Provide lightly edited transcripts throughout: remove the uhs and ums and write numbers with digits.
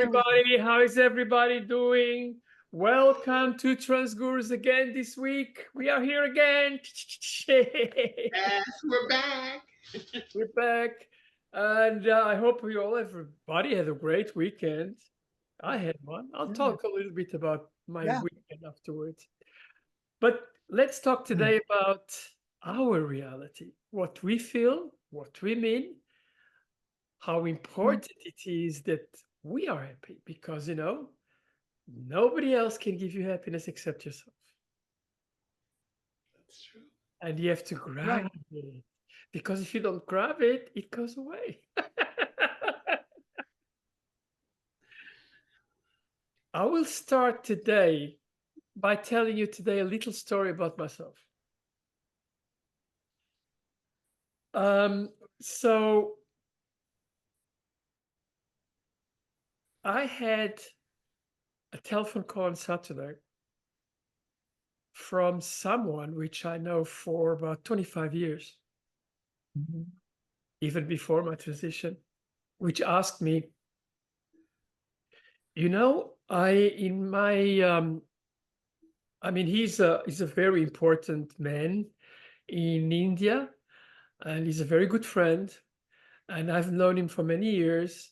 everybody. How is everybody doing? Welcome to Transgurus again this week. We are here again. Yes, we're back. We're back. And I hope everybody had a great weekend. I had one. I'll talk a little bit about my weekend afterwards. But let's talk today about our reality, what we feel, what we mean, how important it is that we are happy because, nobody else can give you happiness except yourself. That's true. And you have to grab it because if you don't grab it, it goes away. I will start today by telling you today a little story about myself. So I had a telephone call on Saturday from someone which I know for about 25 years, even before my transition, which asked me, he's a very important man in India, and he's a very good friend, and I've known him for many years,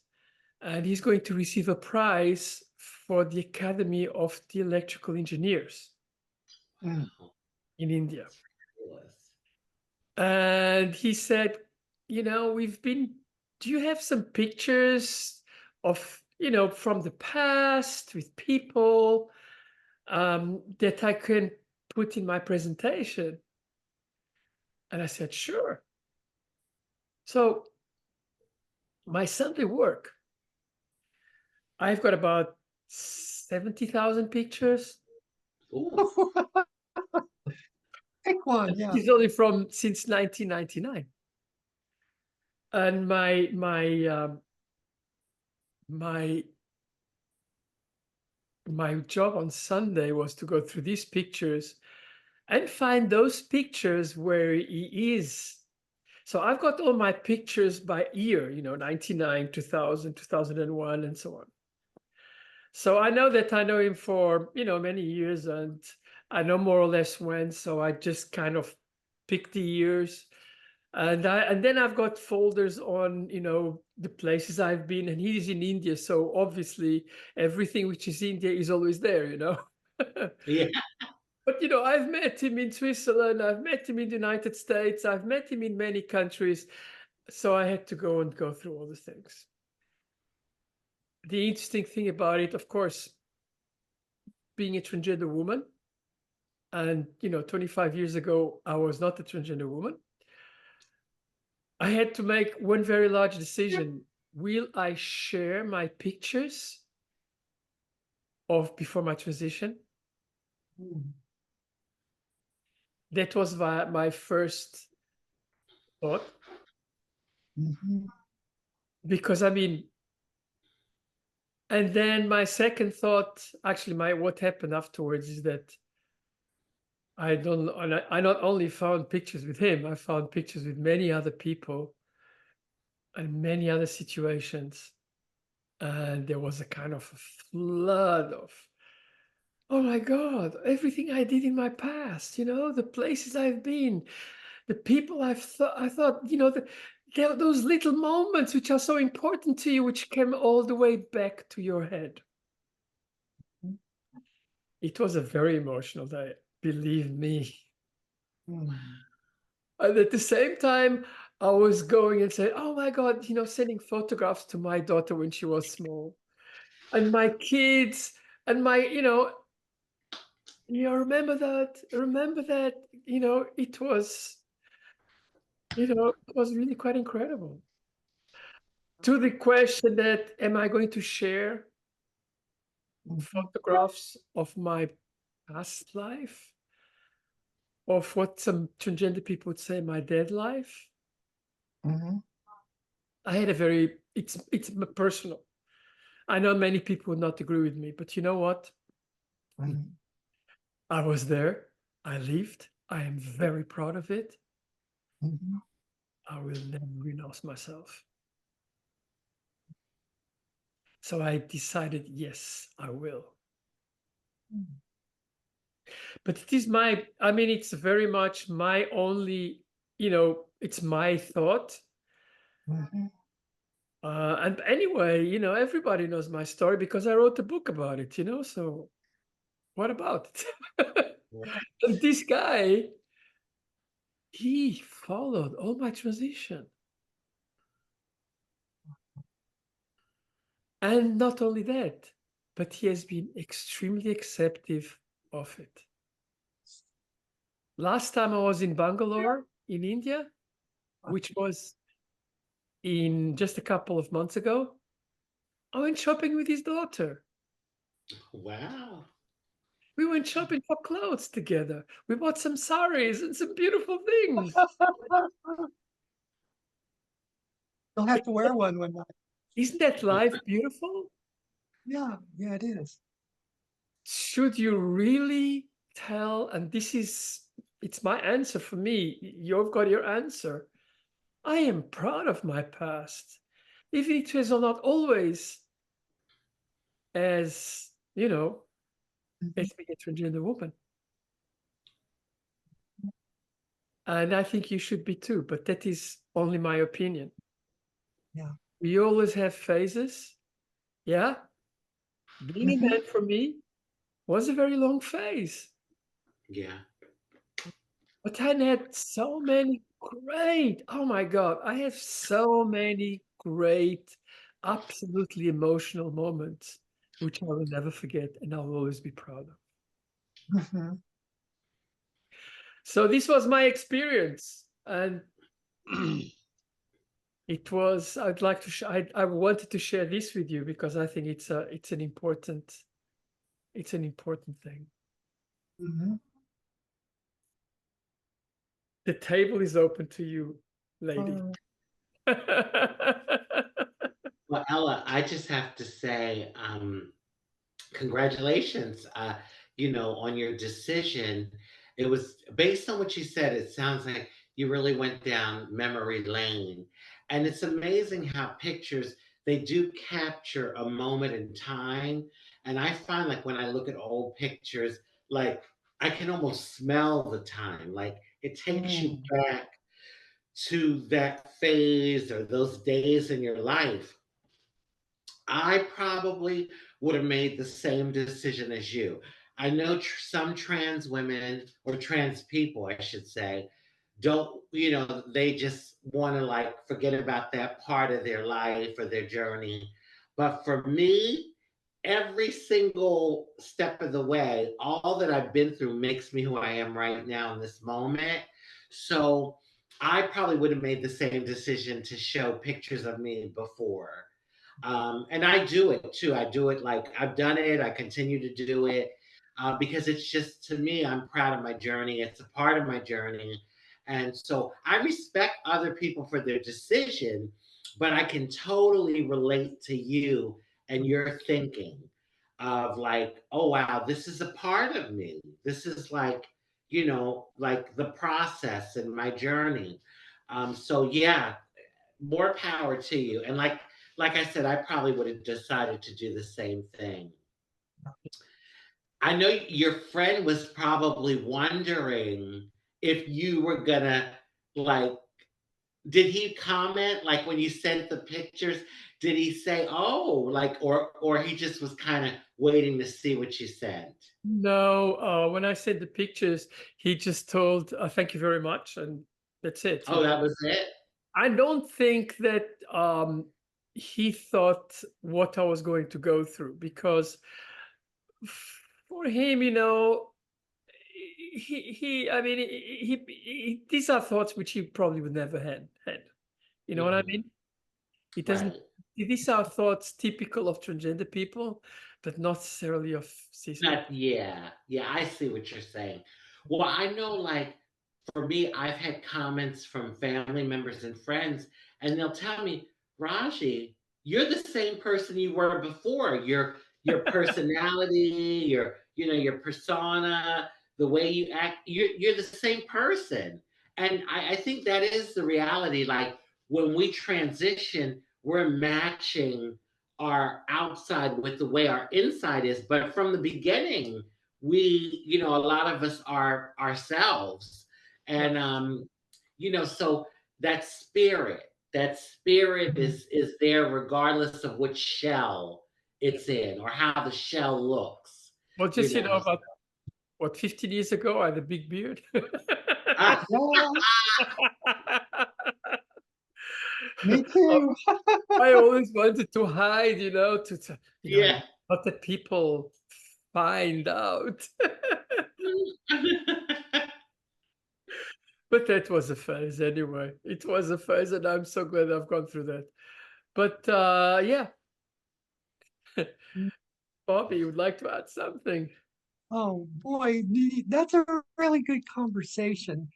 and he's going to receive a prize for the Academy of the Electrical Engineers in India. And he said, do you have some pictures of, from the past with people that I can put in my presentation? And I said, sure. So my Sunday work, I've got about 70,000 pictures. Pick one, yeah. He's only since 1999. And my job on Sunday was to go through these pictures and find those pictures where he is. So I've got all my pictures by year, 99, 2000, 2001, and so on. So I know that I know him for, many years, and I know more or less when, so I just kind of pick the years. And then I've got folders on, the places I've been, and he's in India. So obviously everything which is India is always there, Yeah. But, I've met him in Switzerland, I've met him in the United States, I've met him in many countries. So I had to go through all the things. The interesting thing about it, of course, being a transgender woman, and, 25 years ago, I was not a transgender woman. I had to make one very large decision. Will I share my pictures of before my transition? That was my first thought. Because and then my second thought, actually what happened afterwards is that I not only found pictures with him, I found pictures with many other people and many other situations. And there was a kind of a flood of, oh my God, everything I did in my past, the places I've been, the people I thought, those little moments which are so important to you, which came all the way back to your head. It was a very emotional day, believe me. And at the same time, I was going and saying, oh my God, sending photographs to my daughter when she was small, and my kids, and remember that, it was really quite incredible. To the question that, am I going to share photographs of my past life? Of what some transgender people would say, my dead life? I had it's personal. I know many people would not agree with me, but you know what? I was there. I lived. I am very proud of it. I will never renounce myself. So I decided, yes, I will. Mm. But it is my, I mean, it's very much my only, it's my thought. Mhm. And anyway, everybody knows my story because I wrote a book about it, so what about it? Right. And this guy, he followed all my transition. And not only that, but he has been extremely accepting of it. Last time I was in Bangalore in India, which was in just a couple of months ago, I went shopping with his daughter. Wow. We went shopping for clothes together. We bought some saris and some beautiful things. You'll have to wear one night. Isn't that life beautiful? Yeah, yeah, it is. Should you really tell? And it's my answer for me. You've got your answer. I am proud of my past, even if it was not always as, Mhm. as being a transgender woman. And I think you should be too, but that is only my opinion. Yeah. We always have phases. Yeah. Being a Mhm. man for me was a very long phase. Yeah. But I had so many great, oh my God, I have so many great, absolutely emotional moments, which I will never forget and I'll always be proud of. Mhm. So this was my experience. And I'd like to, I wanted to share this with you because I think it's an important thing. Mhm. The table is open to you, lady. Uh, Well, Ella, I just have to say, congratulations, on your decision. It was based on what you said, it sounds like you really went down memory lane. And it's amazing how pictures, they do capture a moment in time. And I find like when I look at old pictures, like I can almost smell the time. Like it takes you mm, back to that phase or those days in your life. I probably would have made the same decision as you. I know some trans women or trans people, I should say, don't, they just want to like forget about that part of their life or their journey. But for me, every single step of the way, all that I've been through makes me who I am right now in this moment. So I probably would have made the same decision to show pictures of me before, and I do it too. I do it like I've done it. I continue to do it because it's just to me, I'm proud of my journey. It's a part of my journey. And so I respect other people for their decision, but I can totally relate to you and your thinking of like, oh, wow, this is a part of me. This is like, like the process and my journey. So yeah, more power to you. And like I said, I probably would have decided to do the same thing. I know your friend was probably wondering if you were gonna like did he comment like when you sent the pictures, did he say, "Oh," like or he just was kind of waiting to see what you sent? No, when I sent the pictures, he just told, "Thank you very much," and that's it. Oh, that was it? I don't think that he thought what I was going to go through because for him, I mean, these are thoughts which he probably would never had. You know what I Mhm. mean? It doesn't. Right. These are thoughts typical of transgender people, but not necessarily of cis people. Not yeah. Yeah, I see what you're saying. Well, I know like for me, I've had comments from family members and friends, and they'll tell me, Raji, you're the same person you were before. Your personality, your persona, the way you act, you're the same person. And I think that is the reality. Like when we transition, we're matching our outside with the way our inside is, but from the beginning, we, you know, a lot of us are ourselves. And you know, so that spirit, Mhm. is there regardless of which shell it's in or how the shell looks, Well, you just, know. about what, 15 years ago, I had a big beard. Ah, Yeah, me too. I always wanted to hide, yeah. not that people find out. But that was a phase anyway. It was a phase, and I'm so glad I've gone through that. But yeah, Bobby, you would like to add something? Oh boy, that's a really good conversation.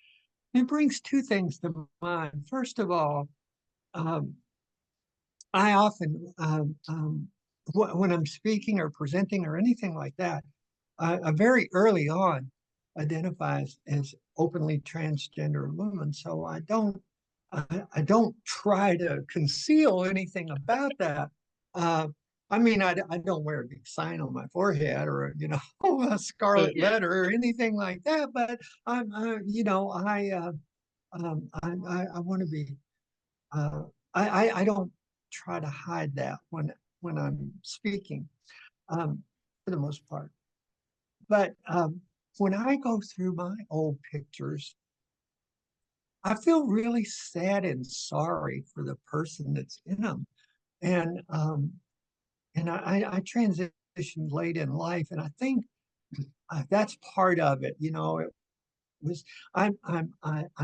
It brings two things to mind. First of all, um, I often, when I'm speaking or presenting or anything like that, I very early on identify as openly transgender woman. So I don't try to conceal anything about that. Uh, I mean, I don't wear a big sign on my forehead or, a scarlet Yeah. letter or anything like that. But I want to be, uh, I don't try to hide that when I'm speaking, for the most part. But when I go through my old pictures, I feel really sad and sorry for the person that's in them. And I transitioned late in life, and I think that's part of it. It was I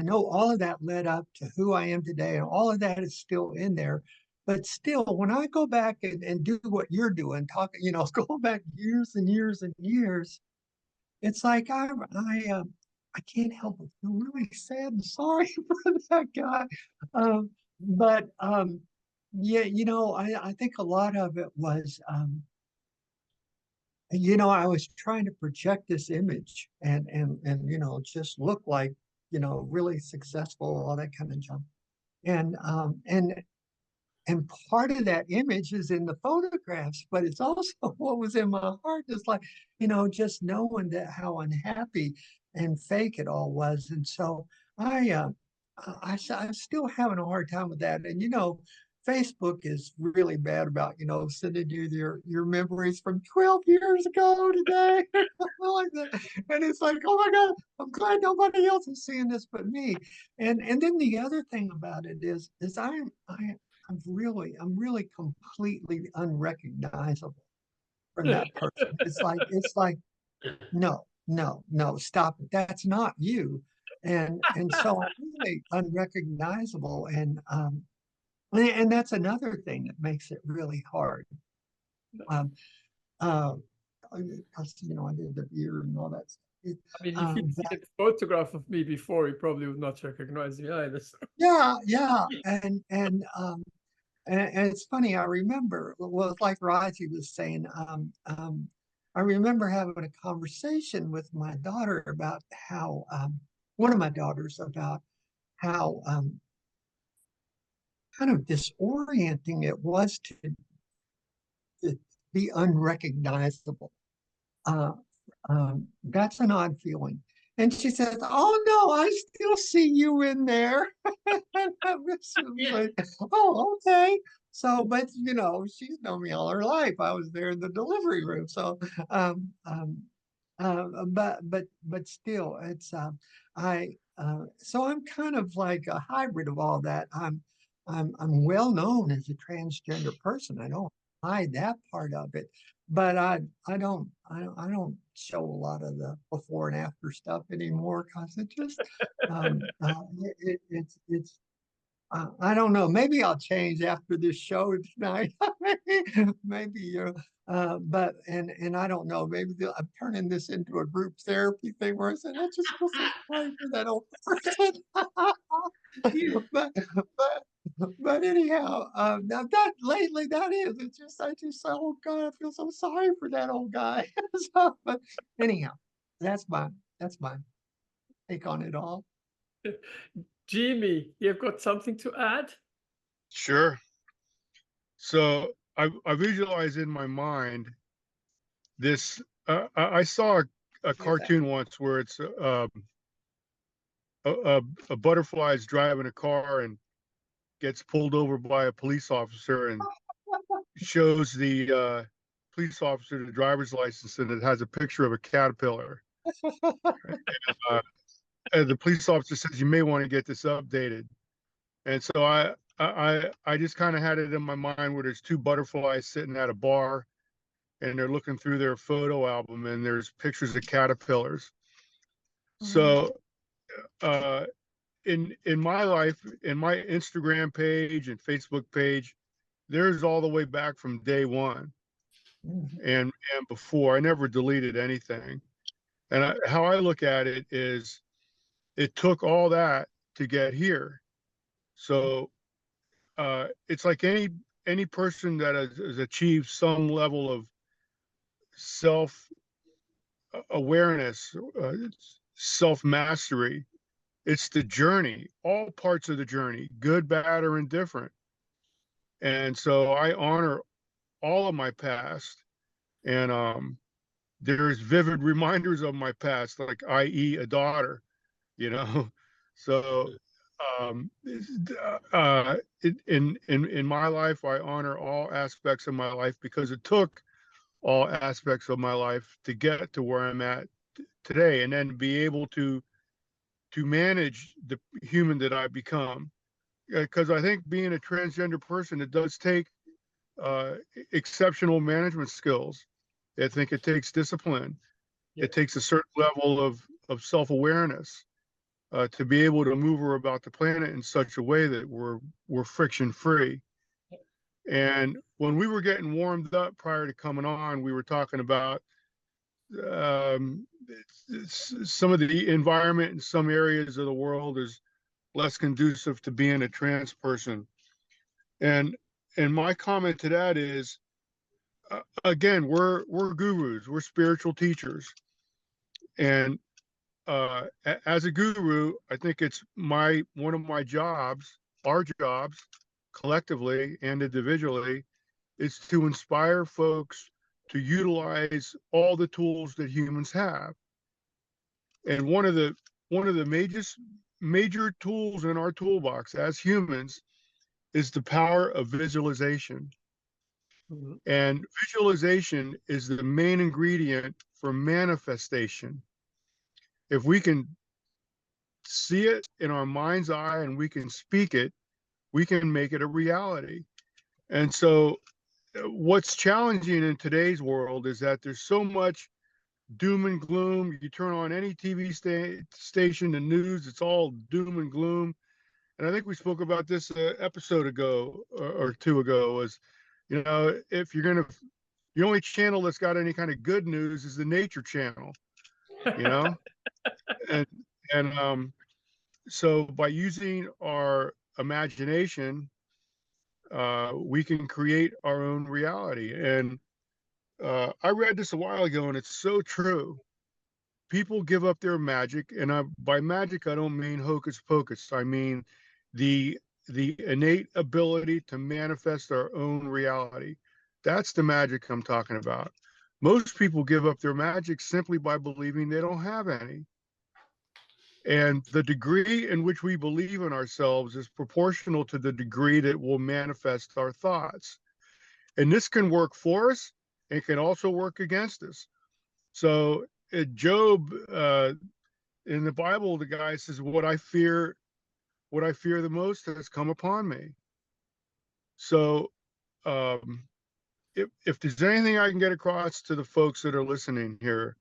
know all of that led up to who I am today, and all of that is still in there. But still, when I go back and do what you're doing, go back years and years and years, it's like I can't help but feel really sad and sorry for that guy. But yeah, I think a lot of it was I was trying to project this image and just look like, really successful, all that kind of junk. And and part of that image is in the photographs, but it's also what was in my heart is like, just knowing that how unhappy and fake it all was. And so I uh I'm still having a hard time with that. And Facebook is really bad about, sending you your memories from 12 years ago today. Like that. And it's like, oh my God, I'm glad nobody else is seeing this but me. And then the other thing about it is I'm really completely unrecognizable from that person. It's like, no, no, no, stop it. That's not you. And so I'm really unrecognizable. And that's another thing that makes it really hard. Um, uh, because I did the beard and all that stuff. I mean, if you'd But seen a photograph of me before, you probably would not recognize me either. So. yeah, yeah, and it's funny, I remember, well, it's like Raji was saying, I remember having a conversation with my daughter about how, one of my daughters, about how kind of disorienting it was to be unrecognizable. Uh, that's an odd feeling. And she says, "Oh no, I still see you in there." And I was Yeah. like, "Oh, okay." So, but she's known me all her life. I was there in the delivery room. So, but still, it's so I'm kind of like a hybrid of all that. I'm well known as a transgender person. I don't hide that part of it, but I don't show a lot of the before and after stuff anymore because it just it's I don't know. Maybe I'll change after this show tonight. Maybe but and I don't know. Maybe I'm turning this into a group therapy thing where I said I just feel so sorry for that old person. Yeah. but anyhow, now that lately that is it's just I just oh God I feel so sorry for that old guy. So, but anyhow, that's my take on it all. Jimmy, you've got something to add? Sure. So I visualize in my mind this. I saw a cartoon once where it's a butterfly is driving a car and gets pulled over by a police officer and shows the police officer the driver's license, and it has a picture of a caterpillar. Uh, and the police officer says, "You may want to get this updated." And so I just kind of had it in my mind where there's two butterflies sitting at a bar and they're looking through their photo album and there's pictures of caterpillars. So uh, in my life, in my Instagram page and Facebook page, there's all the way back from day one and before. I never deleted anything. And how I look at it is, it took all that to get here. So it's like any person that has achieved some level of self awareness, self mastery. It's the journey, all parts of the journey, good, bad, or indifferent. And so I honor all of my past, and there's vivid reminders of my past, like i.e. a daughter, you know. So um, in my life, I honor all aspects of my life because it took all aspects of my life to get to where I'm at today, and then be able to manage the human that I become. Because I think being a transgender person, it does take uh, exceptional management skills. I think it takes discipline. Yeah. It takes a certain level of self-awareness to be able to maneuver about the planet in such a way that we're friction free. And when we were getting warmed up prior to coming on, we were talking about um, some of the environment in some areas of the world is less conducive to being a trans person. And my comment to that is, again, we're gurus, we're spiritual teachers, and as a guru, I think it's one of my jobs, our jobs, collectively and individually, is to inspire folks to utilize all the tools that humans have. And one of the major tools in our toolbox as humans is the power of visualization. Mhm. And visualization is the main ingredient for manifestation. If we can see it in our mind's eye and we can speak it, we can make it a reality. And so, what's challenging in today's world is that there's so much doom and gloom. You turn on any TV station, the news, it's all doom and gloom. And I think we spoke about this episode ago or two ago. Was, if you're gonna, the only channel that's got any kind of good news is the Nature Channel, you know, and so by using our imagination, we can create our own reality. And I read this a while ago, and it's so true. People give up their magic, and by magic I don't mean hocus pocus. I mean the innate ability to manifest our own reality. That's the magic I'm talking about. Most people give up their magic simply by believing they don't have any. And the degree in which we believe in ourselves is proportional to the degree that we'll manifest our thoughts. And this can work for us, and it can also work against us. So Job, in the Bible, the guy says, what I fear the most has come upon me. So if there's anything I can get across to the folks that are listening here,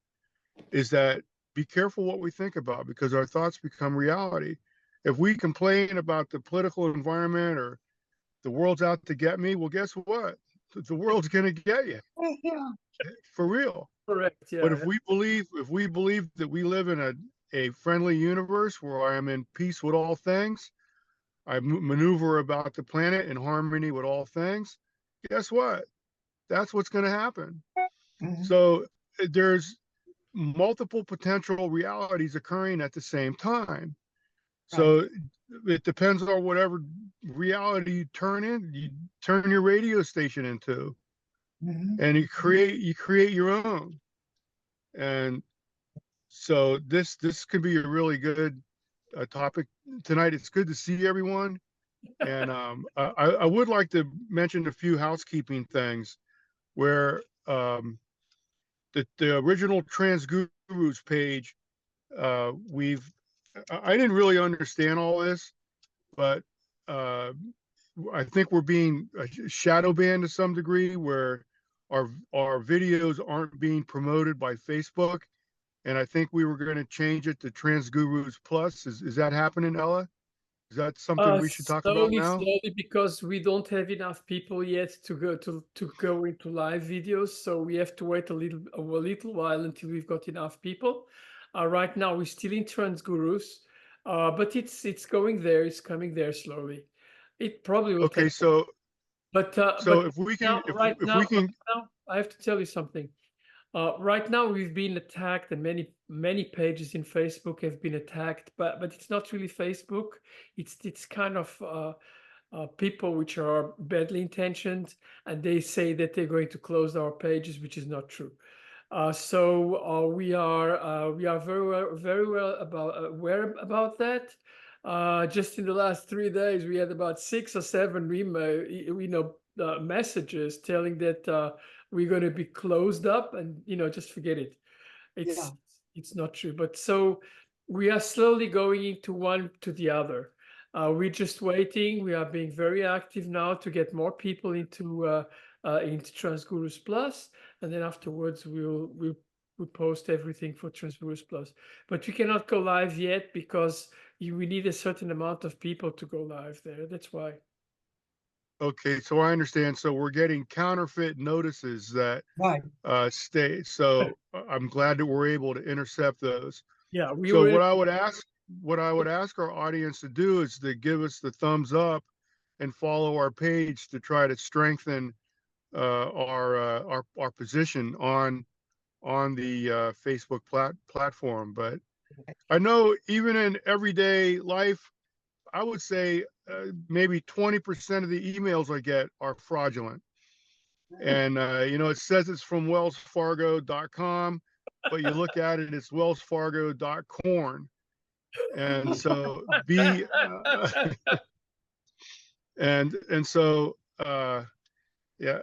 is that be careful what we think about, because our thoughts become reality. If we complain about the political environment or the world's out to get me, well, guess what? The world's going to get you. Yeah. For real. Correct. Yeah. But if we believe that we live in a friendly universe where I am in peace with all things, I maneuver about the planet in harmony with all things, guess what? That's what's going to happen. Mhm. So there's multiple potential realities occurring at the same time. So it depends on whatever reality you turn your radio station into, and you create your own. And so this could be a really good topic tonight. It's good to see everyone. And I would like to mention a few housekeeping things where the original Trans Gurus page, I didn't really understand all this, but I think we're being shadow banned to some degree, where our videos aren't being promoted by Facebook, and I think we were going to change it to Trans Gurus Plus. Is that happening, Ella? Is that something we should talk about now? Slowly, because we don't have enough people yet to go into live videos, so we have to wait a little while until we've got enough people. Right now, we're still in Trans Gurus, but it's going there. It's coming there slowly. It probably will Okay, take. so But if we can, right we can, now, I have to tell you something. Right now, we've been attacked, and many pages in Facebook have been attacked. But it's not really Facebook. It's kind of people which are badly intentioned, and they say that they're going to close our pages, which is not true. So we are very well aware about that. Just in the last 3 days, we had about 6 or 7 messages telling that we're going to be closed up, and just forget it. It's Yeah. it's not true. But so we are slowly going into one to the other. We're just waiting. We are being very active now to get more people into Transgurus Plus, and then afterwards we'll post everything for Transgurus Plus. But we cannot go live yet because we need a certain amount of people to go live there. That's why. okay, so I understand. So we're getting counterfeit notices that Right. stay. So I'm glad that we're able to intercept those. Yeah, we So were. what I would ask our audience to do is to give us the thumbs up and follow our page to try to strengthen our position on the Facebook platform. But I know even in everyday life, I would say maybe 20% of the emails I get are fraudulent. And it says it's from wellsfargo.com, but you look at it, it's wellsfargo.corn. And so and so yeah,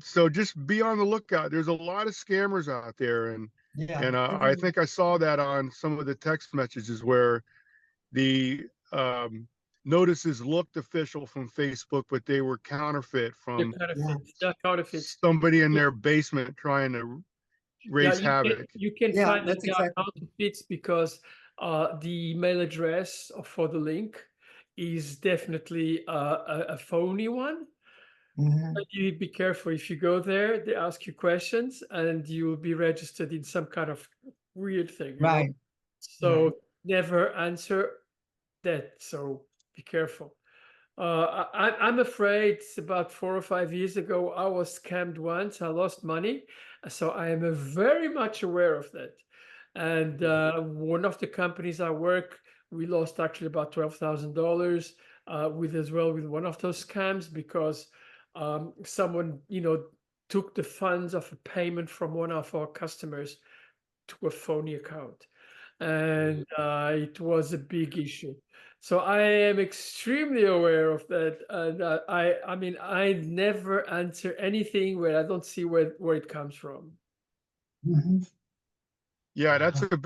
so just be on the lookout. There's a lot of scammers out there, and Yeah. I think I saw that on some of the text messages where the notices looked official from Facebook, but they were counterfeit They're from counterfeits. They're counterfeits. somebody in their basement trying to Yeah, raise havoc. you can Yeah, find that that's they are exactly. counterfeits because the email address for the link is definitely a phony one. Mhm. But you be careful. If you go there, they ask you questions, and you will be registered in some kind of weird thing, Right. So Right. never answer that. So be careful. I'm afraid about 4 or 5 years ago, I was scammed once. I lost money. So I am very much aware of that. And one of the companies I work, we lost actually about $12,000 with one of those scams because someone, took the funds of a payment from one of our customers to a phony account. And it was a big issue. So I am extremely aware of that, and I mean, I never answer anything where I don't see where it comes from. Mhm. Yeah, that's a a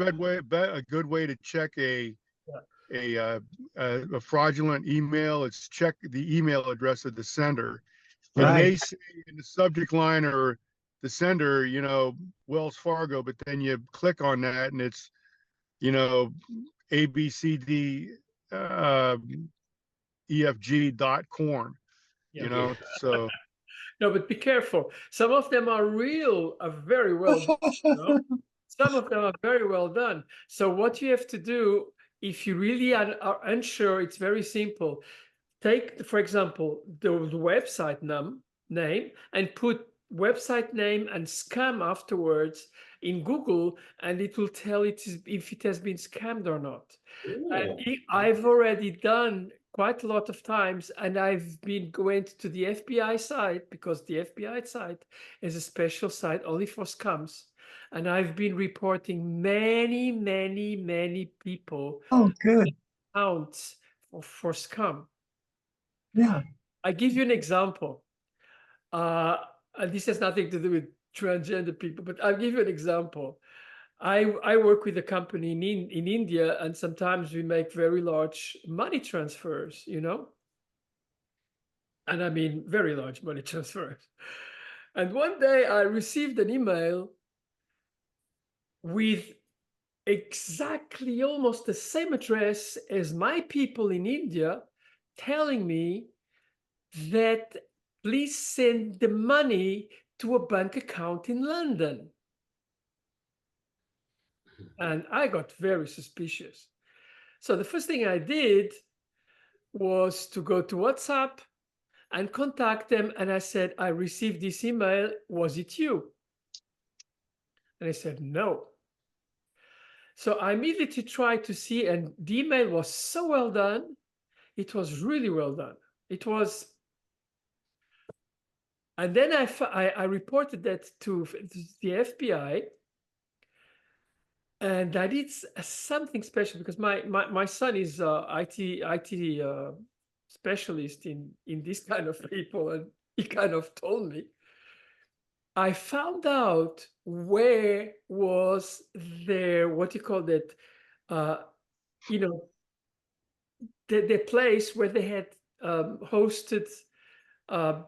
good way to check Yeah. a fraudulent email. It's check the email address of the sender. It Right. may say in the subject line or the sender, Wells Fargo, but then you click on that and it's, ABCD EFG.corn, Yeah. so No, but be careful. Some of them are very well done, Some of them are very well done. So what you have to do, if you really are unsure, it's very simple. Take, for example, the website name and put website name and scam afterwards, in Google, and it will tell it if it has been scammed or not. Ooh. I've already done quite a lot of times, and I've been going to the FBI site, because the FBI site is a special site only for scams. And I've been reporting many, many, many people Oh, good. accounts for scam. Yeah. I give you an example. And this has nothing to do with transgender people, but I'll give you an example. I work with a company in India, and sometimes we make very large money transfers, and I mean very large money transfers. And one day I received an email with exactly almost the same address as my people in India, telling me that please send the money to a bank account in London. And I got very suspicious. So the first thing I did was to go to WhatsApp and contact them. And I said, I received this email. Was it you? And they said, no. So I immediately tried to see, and the email was so well done. It was really well done. It was. And then I reported that to the FBI. And I did something special, because my son is IT specialist in this kind of people, and he kind of told me. I found out where was their, what you call that, uh, you know, the place where they had hosted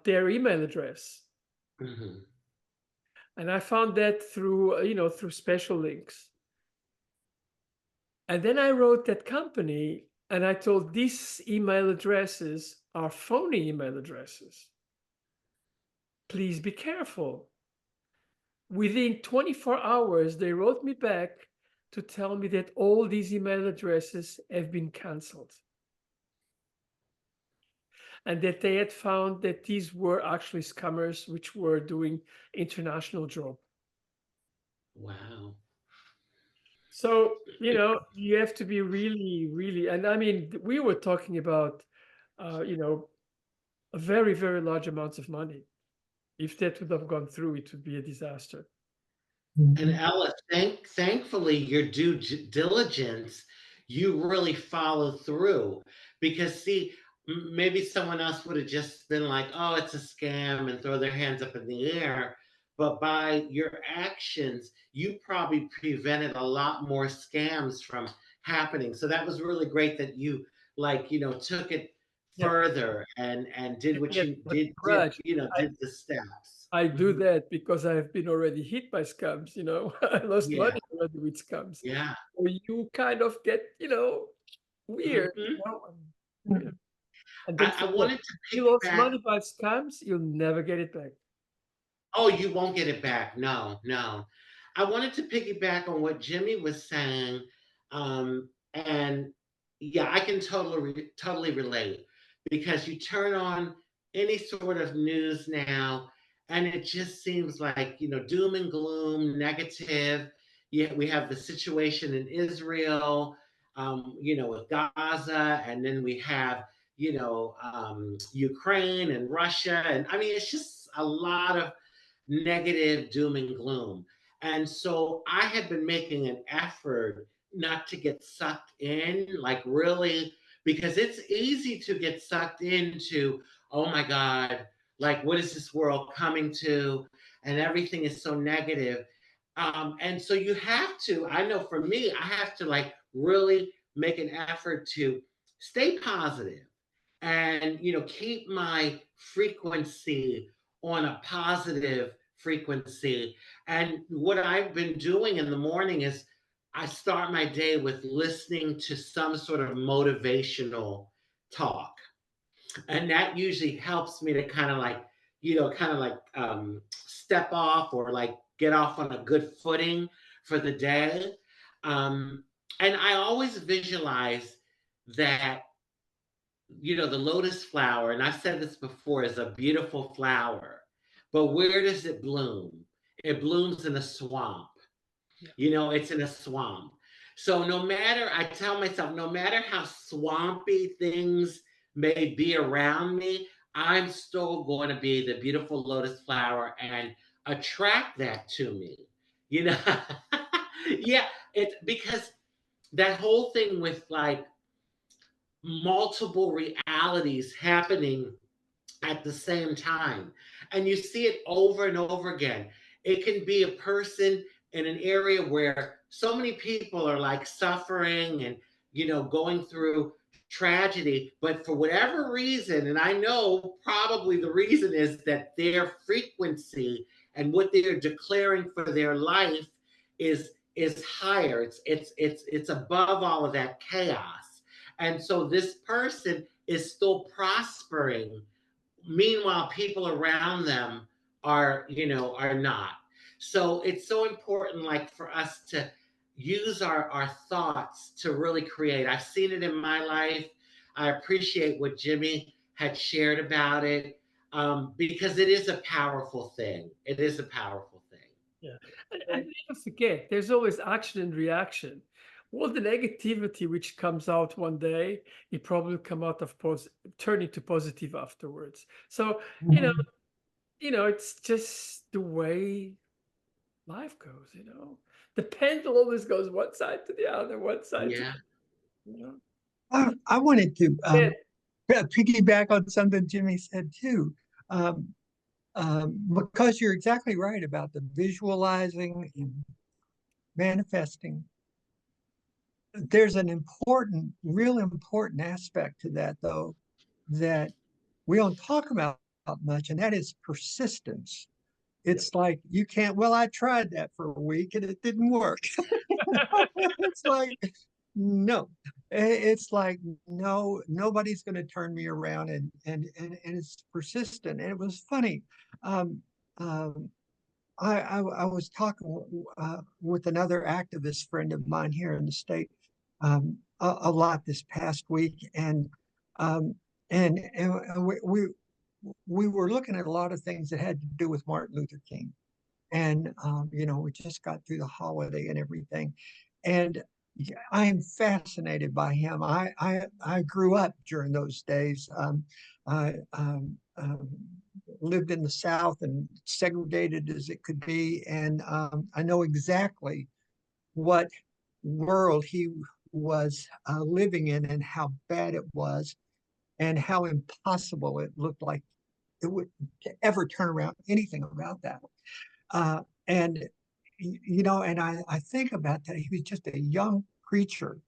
their email address, Mhm. and I found that through through special links. And then I wrote that company, and I told, these email addresses are phony email addresses. Please be careful. Within 24 hours, they wrote me back to tell me that all these email addresses have been canceled, and that they had found that these were actually scammers which were doing international job. Wow. So, you have to be really, really, and I mean, we were talking about, a very, very large amounts of money. If that would have gone through, it would be a disaster. And Mhm. Ella, thankfully, your diligence, you really follow through. Because, see, maybe someone else would have just been like, oh, it's a scam and throw their hands up in the air. But by your actions, you probably prevented a lot more scams from happening. So that was really great that you, like, took it Yeah, further and did what yeah, you but did, Raj, did the steps. I do Mhm. that because I have been already hit by scams. I lost Yeah, money already with scams. yeah. So you kind of get, weird, Mhm. Yeah. And don't I forget, wanted to you lost piggyback. money by scams, you'll never get it back. Oh, you won't get it back. No, no. I wanted to piggyback on what Jimmy was saying. And yeah, I can totally relate, because you turn on any sort of news now and it just seems like, doom and gloom, negative. Yeah, we have the situation in Israel, with Gaza, and then we have, Ukraine and Russia. And I mean, it's just a lot of negative doom and gloom. And so I had been making an effort not to get sucked in, like really, because it's easy to get sucked into, oh my God, like what is this world coming to? And everything is so negative. And so you have to, I know for me, I have to like really make an effort to stay positive and keep my frequency on a positive frequency. And what I've been doing in the morning is I start my day with listening to some sort of motivational talk, and that usually helps me to kind of like step off, or like get off on a good footing for the day. um, and I always visualize that, the lotus flower, and I've said this before, is a beautiful flower. But where does it bloom? It blooms in a swamp. Yeah. You know, it's in a swamp. So no matter, I tell myself, no matter how swampy things may be around me, I'm still going to be the beautiful lotus flower and attract that to me. You know, yeah, it's because that whole thing with like multiple realities happening at the same time. And you see it over and over again. It can be a person in an area where so many people are like suffering and, you know, going through tragedy, but for whatever reason, and I know probably the reason is that their frequency and what they're declaring for their life is higher. It's above all of that chaos. And so this person is still prospering. Meanwhile, people around them are, you know, are not. So it's so important, like for us to use our thoughts to really create. I've seen it in my life. I appreciate what Jimmy had shared about it, because it is a powerful thing. It is a powerful thing. Yeah. And never forget, there's always action and reaction. All the negativity which comes out one day, it probably come out of turn into positive afterwards. So, you know, Mhm. it's just the way life goes, The pendulum always goes one side to the other, one side to Yeah. you know. I wanted to Yeah. piggyback on something Jimmy said too. Um, because you're exactly right about the visualizing and manifesting. There's an important, real important aspect to that, though, that we don't talk about much, and that is persistence. Yeah. It's like you can't, well, I tried that for a week and it didn't work. It's like, no. It's like, no, nobody's going to turn me around, and it's persistent. And it was funny. Um, um, I was talking with another activist friend of mine here in the state a lot this past week, um, and we were looking at a lot of things that had to do with Martin Luther King, and we just got through the holiday and everything, and I am fascinated by him. I grew up during those days. I lived in the South and segregated as it could be, and I know exactly what world he was living in and how bad it was, and how impossible it looked like it would to ever turn around anything about that. And and I think about that. He was just a young preacher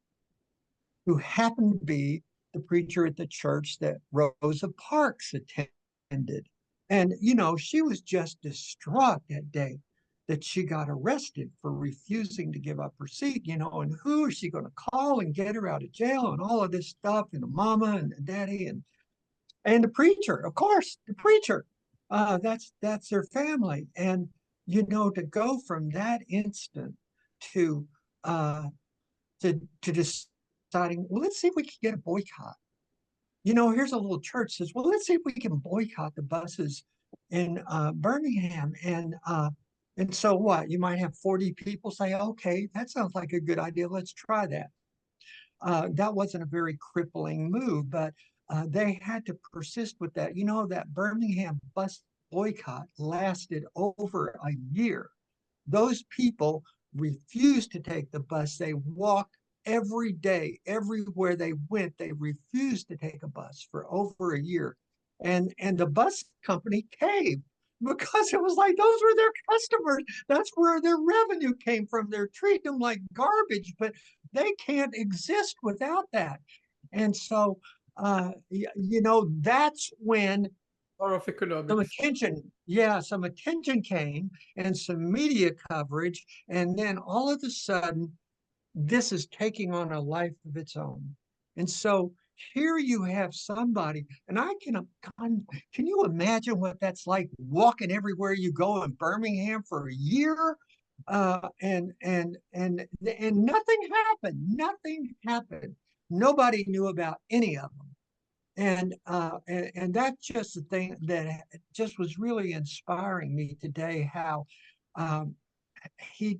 who happened to be the preacher at the church that Rosa Parks attended. And, she was just distraught that day that she got arrested for refusing to give up her seat, and who is she going to call and get her out of jail and all of this stuff, and the mama and the daddy and the preacher, of course, the preacher. That's their family. And, to go from that instant to uh, to deciding, well, let's see if we can get a boycott. Here's a little church says, well, let's see if we can boycott the buses in Birmingham. And so what? You might have 40 people say, okay, that sounds like a good idea. Let's try that. That wasn't a very crippling move, but they had to persist with that. That Birmingham bus boycott lasted over a year. Those people refused to take the bus. They walked every day, everywhere they went. They refused to take a bus for over a year. And the bus company caved because it was like those were their customers. That's where their revenue came from. They're treating them like garbage, but they can't exist without that. And so, that's when Power of some economics. some attention came and some media coverage. And then all of a sudden, this is taking on a life of its own. And so here you have somebody, and can you imagine what that's like walking everywhere you go in Birmingham for a year? And nothing happened. Nothing happened. Nobody knew about any of them. And that's just the thing that just was really inspiring me today. he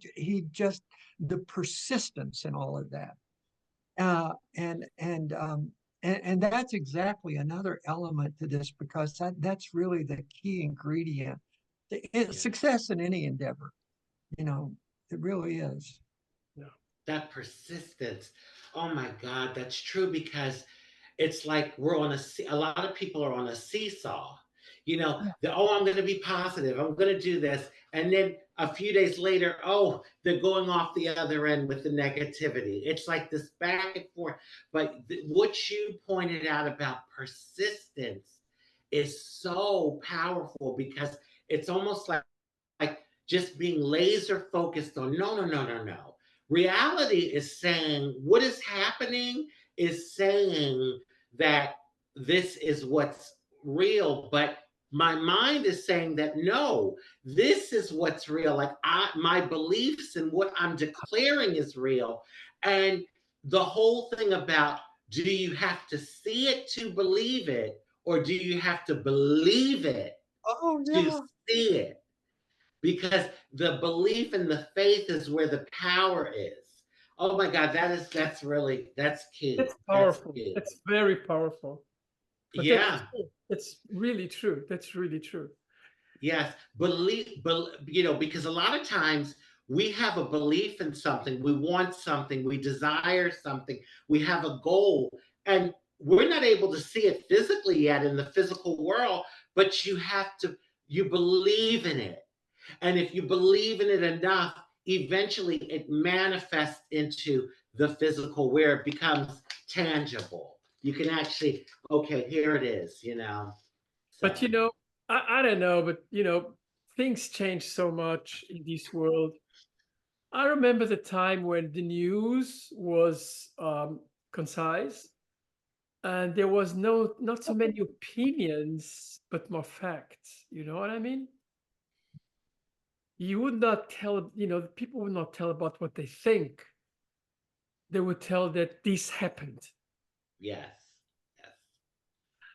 just, the persistence and all of that. And that's exactly another element to this, because that's really the key ingredient. Success in any endeavor, it really is. Yeah. That persistence. Oh my God, that's true, because it's like we're on a lot of people are on a seesaw. Oh, I'm going to be positive. I'm going to do this. And then a few days later, oh, they're going off the other end with the negativity. It's like this back and forth. But what you pointed out about persistence is so powerful, because it's almost like just being laser focused on no, no, no, no, no. Reality is saying what is happening is saying that this is what's real, but my mind is saying that no, this is what's real. Like my beliefs and what I'm declaring is real. And the whole thing about, do you have to see it to believe it, or do you have to believe it Oh to yeah. see it? Because the belief and the faith is where the power is. Oh my God, that's key. It's That's powerful. key. It's very powerful. But that's Yeah. true. It's really true. That's really true. Yes. Because a lot of times we have a belief in something, we want something, we desire something, we have a goal, and we're not able to see it physically yet in the physical world, but you believe in it. And if you believe in it enough, eventually it manifests into the physical, where it becomes tangible. You can actually, okay, here it is. But So, I don't know, but things change so much in this world. I remember the time when the news was concise, and there was not so many opinions, but more facts. You know what I mean? You would not tell, people would not tell about what they think. They would tell that this happened. yes. Yes.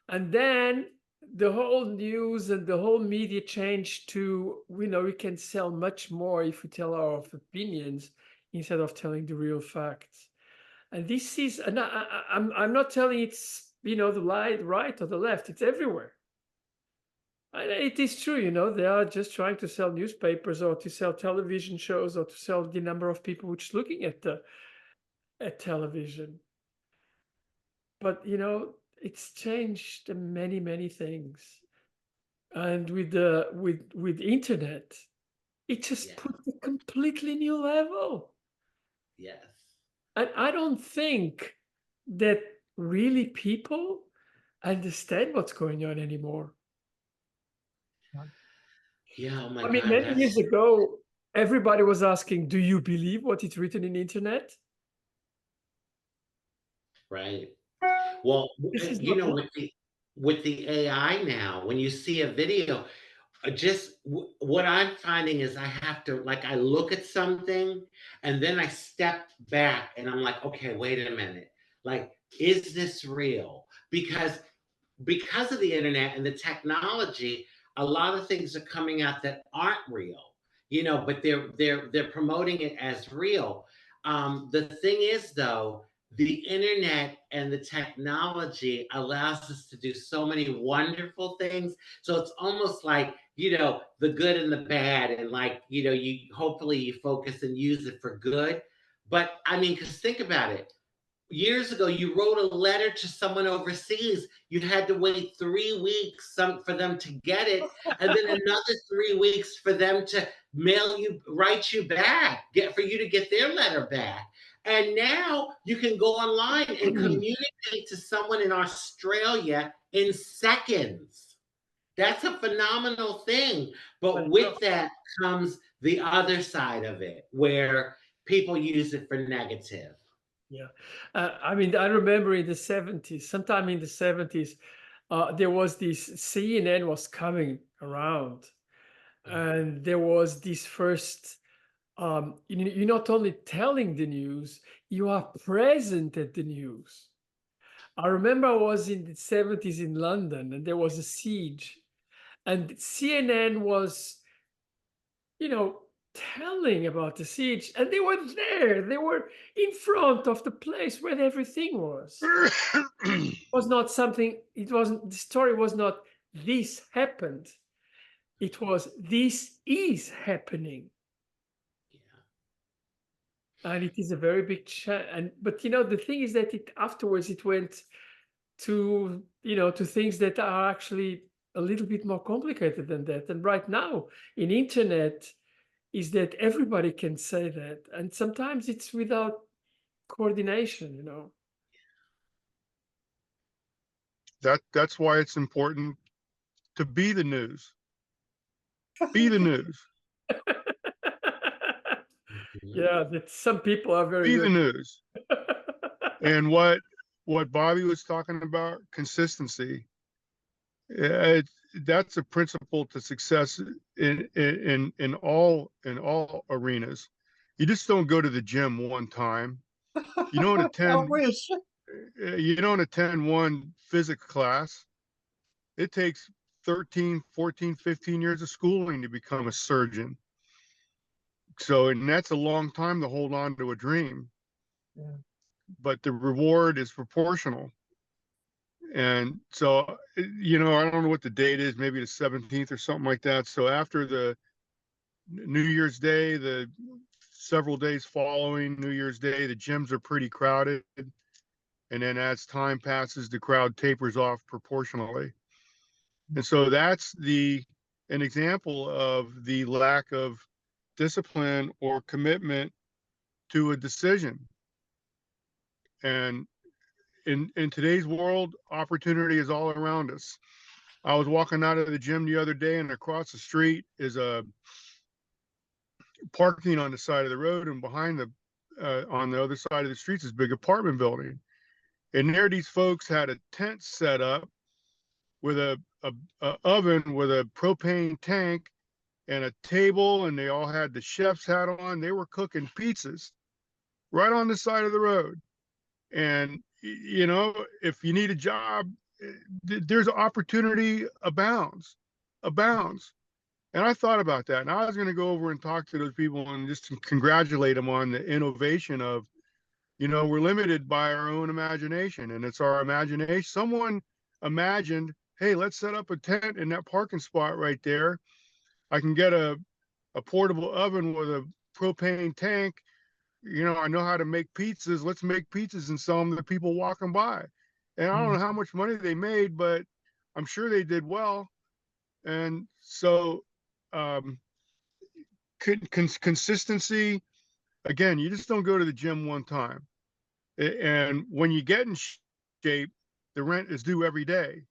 And then the whole news and the whole media changed to, we can sell much more if we tell our opinions instead of telling the real facts. And this is, and I'm not telling it's, the right or the left, it's everywhere. And it is true, they are just trying to sell newspapers or to sell television shows or to sell the number of people which looking at television. But it's changed many, many things. And with internet, it just Yes. puts a completely new level. Yes. And I don't think that really people understand what's going on anymore. Yeah. Oh my I mean, God. many years ago, everybody was asking, do you believe what is written in the internet? Right. Well, This is not with the AI now, when you see a video, what I'm finding is I have to, like, I look at something and then I step back and I'm like, okay, wait a minute. Like, is this real? Because of the internet and the technology, a lot of things are coming out that aren't real, but they're promoting it as real. The thing is, though, the internet and the technology allows us to do so many wonderful things. So it's almost like, the good and the bad, and like, you hopefully you focus and use it for good. But I mean, because think about it, years ago, you wrote a letter to someone overseas. You had to wait 3 weeks for them to get it, and then another 3 weeks for them to write you back, for you to get their letter back. And now you can go online and communicate to someone in Australia in seconds. That's a phenomenal thing. But with that comes the other side of it, where people use it for negative. Yeah. I mean, I remember in the 70s, sometime in the 70s, there was this CNN was coming around, and there was this first, you're not only telling the news, you are present at the news. I remember I was in the 70s in London, and there was a siege, and CNN was, you know, telling about the siege, and they were there. They were in front of the place where everything was. It was not something. It wasn't. The story was not this happened. It was this is happening, and it is a very big and but the thing is that it afterwards it went to to things that are actually a little bit more complicated than that. And right now in internet is that everybody can say that, and sometimes it's without coordination. That's why it's important to be the news. Be the news. Yeah, that some people are very Be the good. news. And what Bobby was talking about, consistency. That's a principle to success in all arenas. You just don't go to the gym one time. You don't I attend wish. you don't attend one physics class. It takes 13, 14, 15 years of schooling to become a surgeon. So, and that's a long time to hold on to a dream. Yeah. But the reward is proportional. And so, I don't know what the date is, maybe the 17th or something like that. So after the New Year's Day, the several days following New Year's Day, the gyms are pretty crowded. And then as time passes, the crowd tapers off proportionally. And so that's an example of the lack of discipline or commitment to a decision. And in today's world, opportunity is all around us. I was walking out of the gym the other day, and across the street is a parking on the side of the road, and behind on the other side of the street is this big apartment building. And there, these folks had a tent set up with a oven with a propane tank and a table, and they all had the chef's hat on. They were cooking pizzas right on the side of the road. And if you need a job, there's opportunity abounds. And I thought about that, and I was going to go over and talk to those people and just congratulate them on the innovation of, we're limited by our own imagination, and it's our imagination. Someone imagined, hey, let's set up a tent in that parking spot right there. I can get a portable oven with a propane tank. I know how to make pizzas. Let's make pizzas and sell them to people walking by. And I don't know how much money they made, but I'm sure they did well. And so, consistency, again, you just don't go to the gym one time. And when you get in shape, the rent is due every day.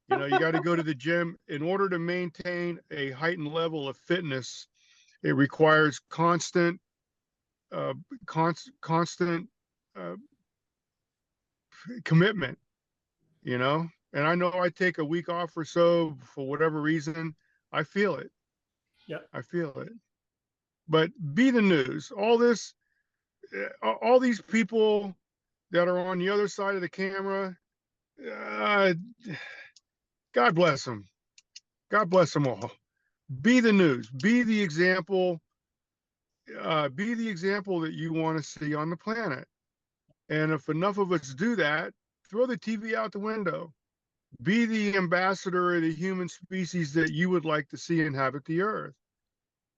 You got to go to the gym in order to maintain a heightened level of fitness. It requires constant uh, constant uh, commitment, And I know I take a week off or so for whatever reason. I feel it. Yeah. I feel it. But be the news. All these people that are on the other side of the camera, uh, God bless them. God bless them all. Be the news. Be the example. Be the example that you want to see on the planet. And if enough of us do that, throw the TV out the window. Be the ambassador of the human species that you would like to see inhabit the earth.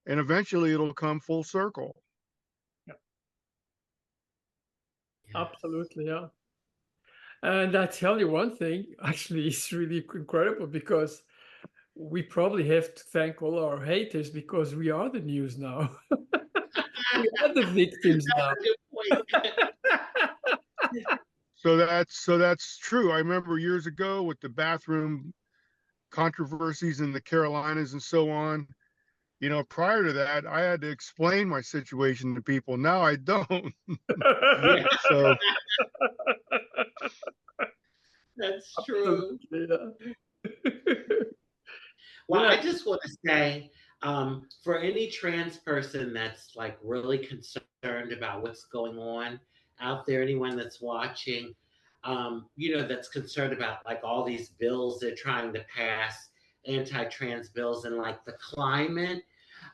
And eventually it'll come full circle. Yeah. Absolutely, yeah. And I tell you one thing, actually, it's really incredible because we probably have to thank all our haters because we are the news now. We are the victims now. That's a good point. So that's true. I remember years ago with the bathroom controversies in the Carolinas and so on. Prior to that, I had to explain my situation to people. Now I don't. Yeah, So that's true. Absolutely, yeah. Well, Yeah. I just want to say, for any trans person that's like really concerned about what's going on out there, anyone that's watching, that's concerned about like all these bills they're trying to pass, anti-trans bills, and like the climate.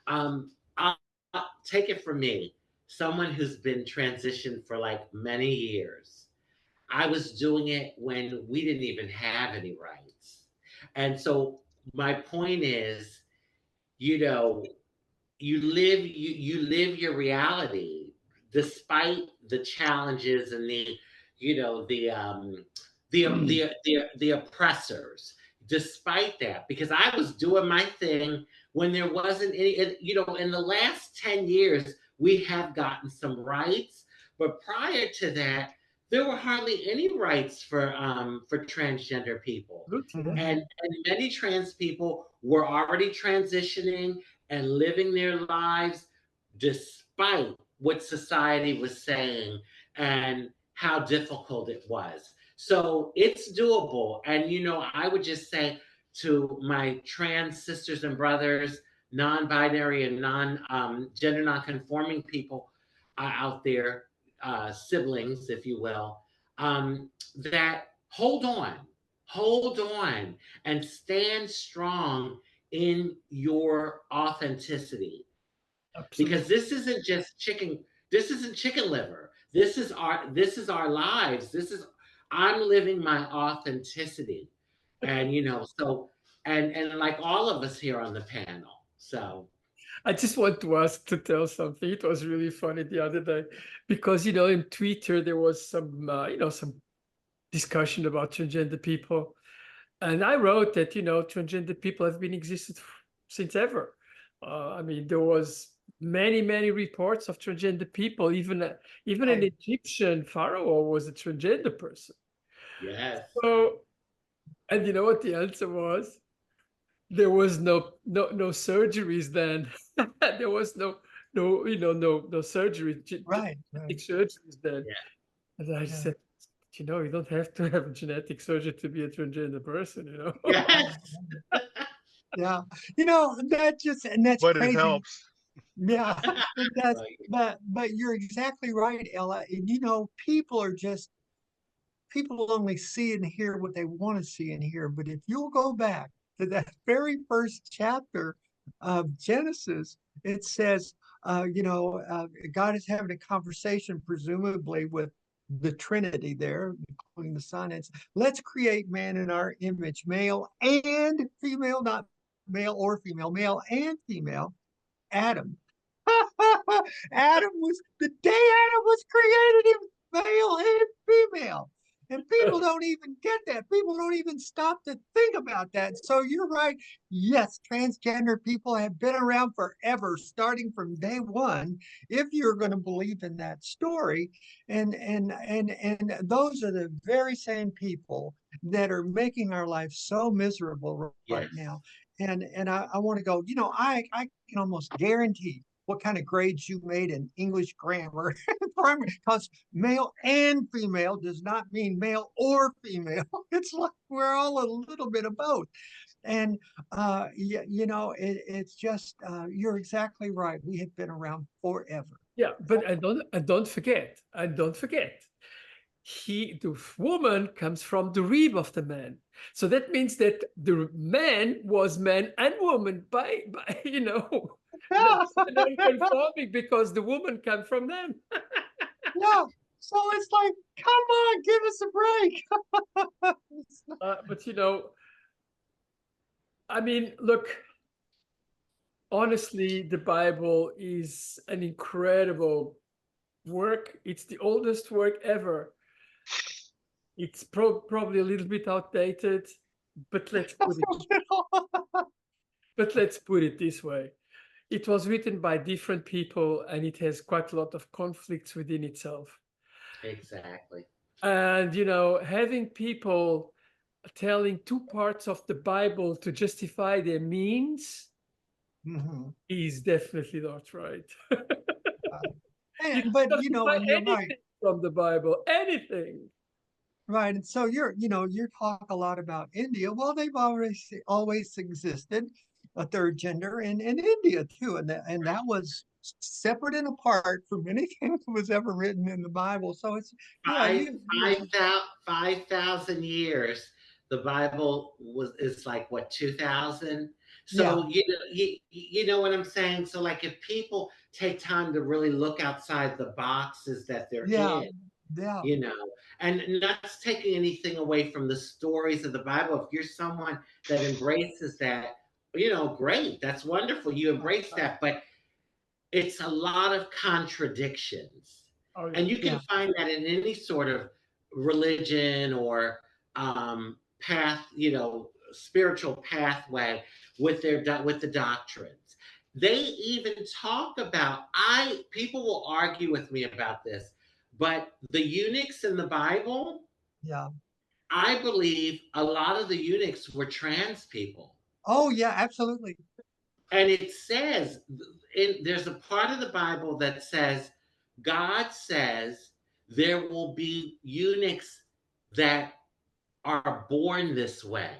Um, take it from me, someone who's been transitioned for like many years. I was doing it when we didn't even have any rights. And so my point is, you know, you live your reality despite the challenges and the you know the oppressors. Despite that, because I was doing my thing when there wasn't any, in the last 10 years we have gotten some rights, but prior to that there were hardly any rights for transgender people. Absolutely. Mhm. And many trans people were already transitioning and living their lives despite what society was saying and how difficult it was. So it's doable. And, I would just say to my trans sisters and brothers, non binary and gender non conforming people out there, siblings, if you will, that hold on, and stand strong in your authenticity, because Absolutely. this isn't chicken liver. This is our lives. I'm living my authenticity. And so, and like all of us here on the panel. So I just want to ask to tell something. It was really funny the other day because, in Twitter, there was some discussion about transgender people. And I wrote that, transgender people have been existed since ever. I mean, there was many, many reports of transgender people. Even an Right. Egyptian pharaoh was a transgender person. yes. So, and you know what the answer was? There was no surgeries then. There was no surgery, Right. genetic Right. surgeries then. Yeah. And I Yeah. said, you don't have to have genetic surgery to be a transgender person. Right. Yes. Yeah. That just, and that's but it crazy. helps. Yeah, it does. Right. But you're exactly right, Ella. And people only see and hear what they want to see and hear. But if you'll go back to that very first chapter of Genesis, it says, God is having a conversation, presumably with the Trinity there, including the Son. It's let's create man in our image, male and female, not male or female, male and female. Adam. Adam was the day Adam was created, he was male and female. And people don't even get that. People don't even stop to think about that. So you're right. Yes, transgender people have been around forever, starting from day one, if you're going to believe in that story. And those are the very same people that are making our lives so miserable right Yes. now. And I want to go, I can almost guarantee what kind of grades you made in English grammar primary, because male and female does not mean male or female. It's like we're all a little bit of both. And it's just you're exactly right. We have been around forever. Yeah, but I don't forget. The woman comes from the rib of the man. So that means that the man was man and woman by non-conforming because the woman came from them. Yeah. So it's like, come on, give us a break. But I mean, look, honestly, the Bible is an incredible work. It's the oldest work ever. It's probably a little bit outdated, but let's put it this way. It was written by different people and it has quite a lot of conflicts within itself. Exactly. And having people telling two parts of the Bible to justify their means Mhm. is definitely not right. You can But justify and you're right. anything from the Bible, anything. Right. And so you talk a lot about India. Well, they've always existed a third gender in India too. And that was separate and apart from anything that was ever written in the Bible. So it's yeah, Five you five know, thousand 5,000 years. The Bible is like what, 2,000? Yeah, So you know what I'm saying. So like if people take time to really look outside the boxes that they're yeah, in, yeah, you know, and not taking anything away from the stories of the Bible. If you're someone that embraces that, you know, great, that's wonderful. You embrace that, but it's a lot of contradictions. Oh yeah. And you can yeah. find that in any sort of religion or path, you know, spiritual pathway with with the doctrines. They even talk about, I people will argue with me about this, but the eunuchs in the Bible, Yeah. I believe a lot of the eunuchs were trans people. Oh, yeah, absolutely. And it says, there's a part of the Bible that says, God says there will be eunuchs that are born this way.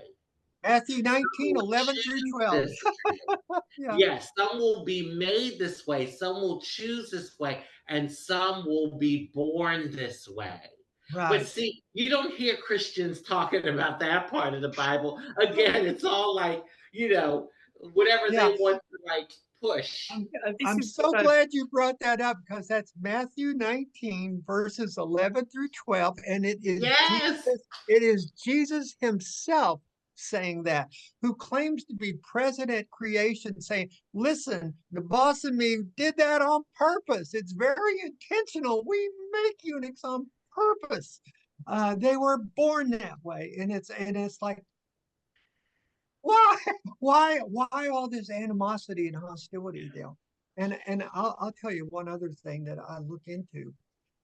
Matthew Some 19, will 11 through choose 12. this way. Yeah, Yes, some will be made this way, some will choose this way, and some will be born this way. But right. see, you don't hear Christians talking about that part of the Bible. Again, it's all like, you know, whatever Yeah, they want to like push. I'm, This I'm is so what I, glad you brought that up because that's Matthew 19, verses 11 through 12. And Yes. it is Jesus himself saying that, who claims to be present at creation, saying, listen, the boss and me did that on purpose. It's very intentional. We make eunuchs on purpose. They were born that way. And it's like, why why all this animosity and hostility now? And I'll tell you one other thing that I look into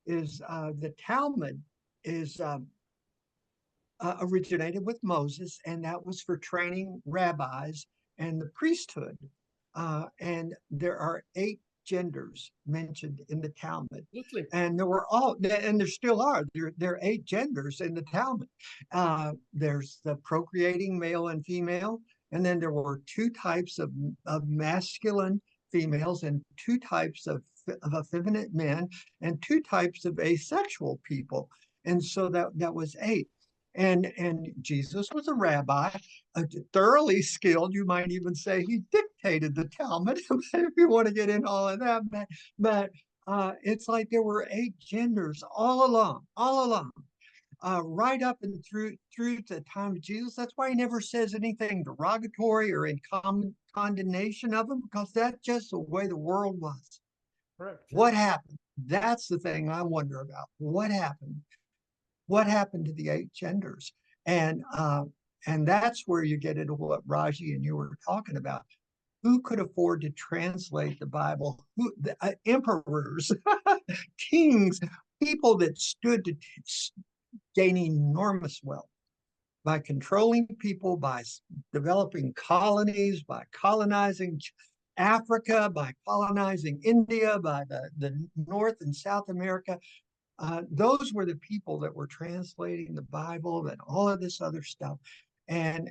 is the Talmud is originated with Moses, and that was for training rabbis and the priesthood. And there are 8 genders mentioned in the Talmud. absolutely. And there still are. There are 8 genders in the Talmud. There's the procreating male and female, and then there were 2 types of masculine females and 2 types of effeminate men and 2 types of asexual people. And so that was 8. And Jesus was a rabbi, thoroughly skilled. You might even say he dictated the Talmud, if you want to get into all of that. But it's like there were 8 genders all along, right up and through the time of Jesus. That's why he never says anything derogatory or in condemnation of them, because that's just the way the world was. Correct. What happened? That's the thing I wonder about. What happened? What happened to the 8 genders? And that's where you get into what Raji and you were talking about. Who could afford to translate the Bible? Emperors, kings, people that stood to gain enormous wealth by controlling people, by developing colonies, by colonizing Africa, by colonizing India, by the North and South America. Those were the people that were translating the Bible and all of this other stuff. I'm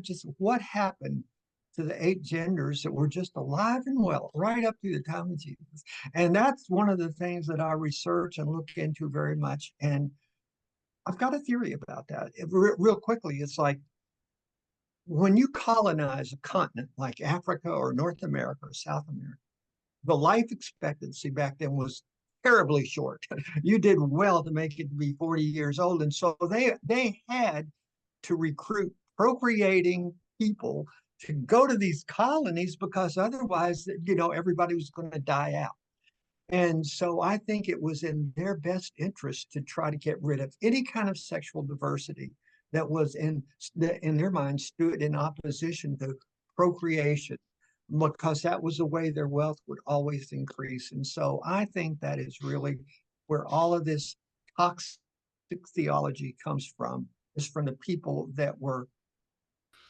just, what happened to the 8 genders that were just alive and well right up to the time of Jesus? And that's one of the things that I research and look into very much. And I've got a theory about that. Real quickly, it's like when you colonize a continent like Africa or North America or South America, the life expectancy back then was terribly short. You did well to make it to be 40 years old. And so they had to recruit procreating people to go to these colonies, because otherwise, everybody was going to die out. And so I think it was in their best interest to try to get rid of any kind of sexual diversity that was in their minds stood in opposition to procreation, because that was the way their wealth would always increase. And so I think that is really where all of this toxic theology comes from, is from the people that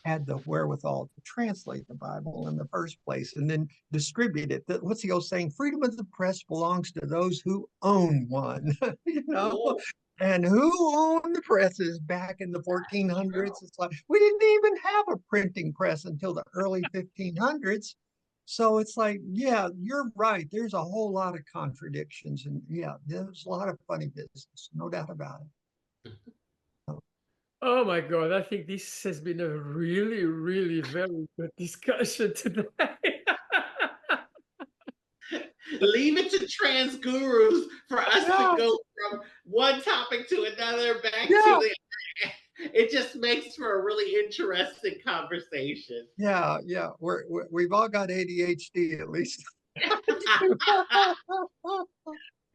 had the wherewithal to translate the Bible in the first place and then distribute it. What's the old saying? Freedom of the press belongs to those who own one, you know? Oh, And who owned the presses back in the 1400s? It's like we didn't even have a printing press until the early 1500s. So it's like, yeah, you're right. There's a whole lot of contradictions, and yeah, there's a lot of funny business, no doubt about it. Oh my God, I think this has been a really, really very good discussion today. Leave it to trans gurus for us to Yeah, go from one topic to another, back to yeah, the. It just makes for a really interesting conversation. yeah, yeah. We've all got ADHD at least.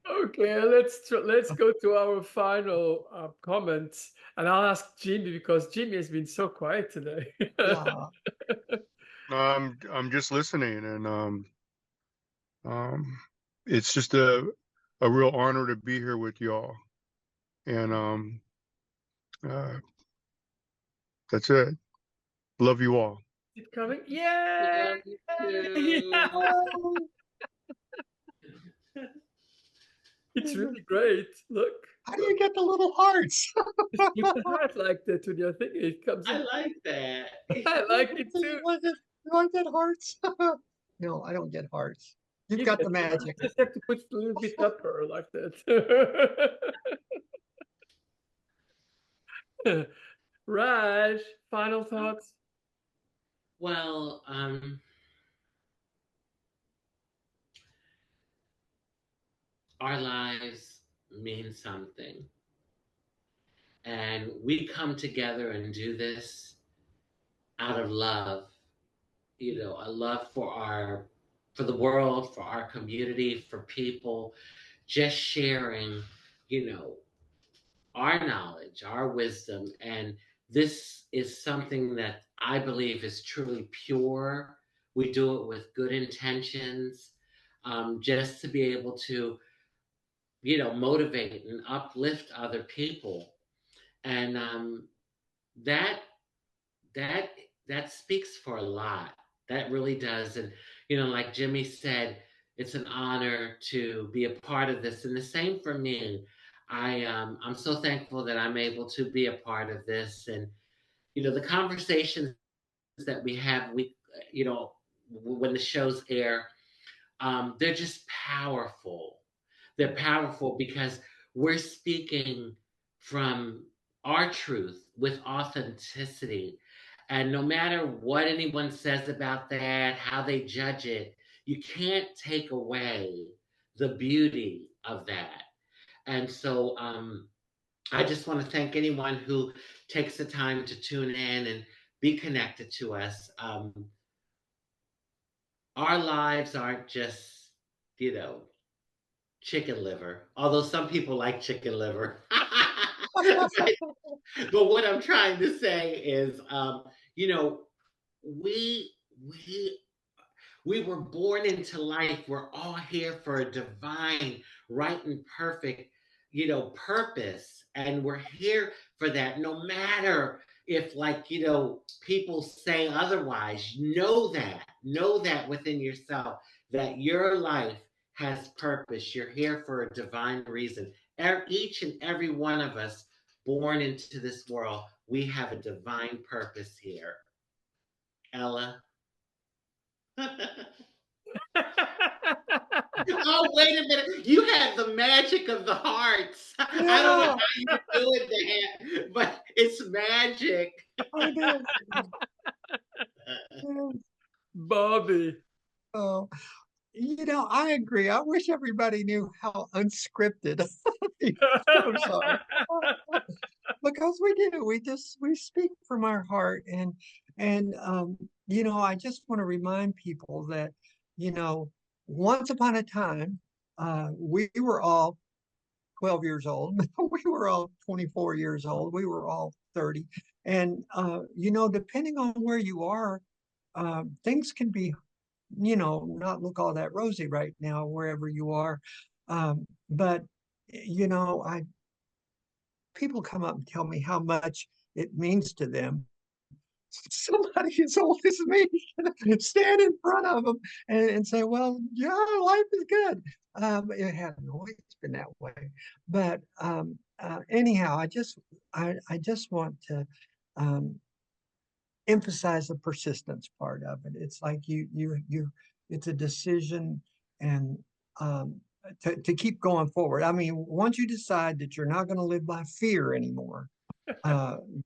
Okay, let's go to our final comments, and I'll ask Jimmy because Jimmy has been so quiet today. Yeah, I'm just listening, and um, it's just a real honor to be here with y'all. And uh, that's it. Love you all. Keep coming. Yay! Love you too. It's really great. Look, how do you get the little hearts? just give the heart like that to the thing. It comes I up. like that. I like it too. Do I get hearts? No, I don't get hearts. You've You got get the it. magic. You just have to put a little bit upper like that. Raj, final thoughts? Well, our lives mean something. And we come together and do this out of love, a love for the world, for our community, for people, just sharing, you know, our knowledge, our wisdom. And this is something that I believe is truly pure. We do it with good intentions, just to be able to, motivate and uplift other people. And that that that speaks for a lot. That really does. And like Jimmy said, it's an honor to be a part of this. And the same for me. I'm so thankful that I'm able to be a part of this. And the conversations that we have, you know when the shows air, they're just powerful. They're powerful because we're speaking from our truth with authenticity. And no matter what anyone says about that, how they judge it, you can't take away the beauty of that. And so I just want to thank anyone who takes the time to tune in and be connected to us. Our lives aren't just, you know, chicken liver, although some people like chicken liver. But what I'm trying to say is, you know, we we we were born into life. We're all here for a divine, right and perfect, purpose, and we're here for that. No matter if, like, people say otherwise, know that within yourself that your life has purpose. You're here for a divine reason. Each and every one of us born into this world, we have a divine purpose here. Ella. Oh, wait a minute. You had the magic of the hearts. I don't know Yeah, how you were doing that, but it's magic. I did. Yeah. Bobby. Oh, I agree. I wish everybody knew how unscripted these shows are. Because we do. We speak from our heart, and I just want to remind people that, you know, once upon a time, we were all 12 years old. We were all 24 years old. We were all 30. And depending on where you are, things can be, not look all that rosy right now, wherever you are. But I people come up and tell me how much it means to them. Somebody as old as me stand in front of them and say, well, yeah, life is good. It hasn't always been that way. But anyhow, I just want to um, emphasize the persistence part of it. It's like it's a decision, and um, to keep going forward. I mean, once you decide that you're not going to live by fear anymore,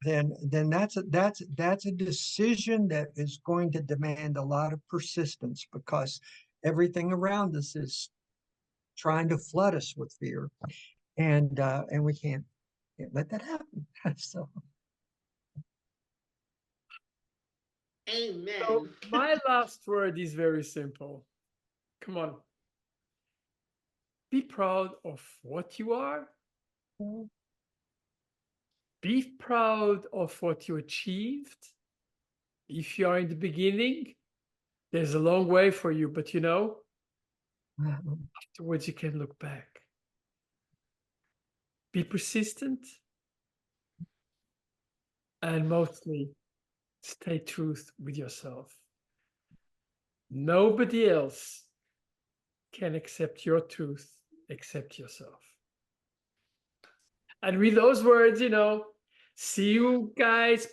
then that's a decision that is going to demand a lot of persistence, because everything around us is trying to flood us with fear, and we can't let that happen. So Amen. So my last word is very simple. Come on. Be proud of what you are. Be proud of what you achieved. If you are in the beginning, there's a long way for you, but you know, afterwards you can look back. Be persistent, and mostly stay truth with yourself. Nobody else can accept your truth except yourself. And with those words, see you guys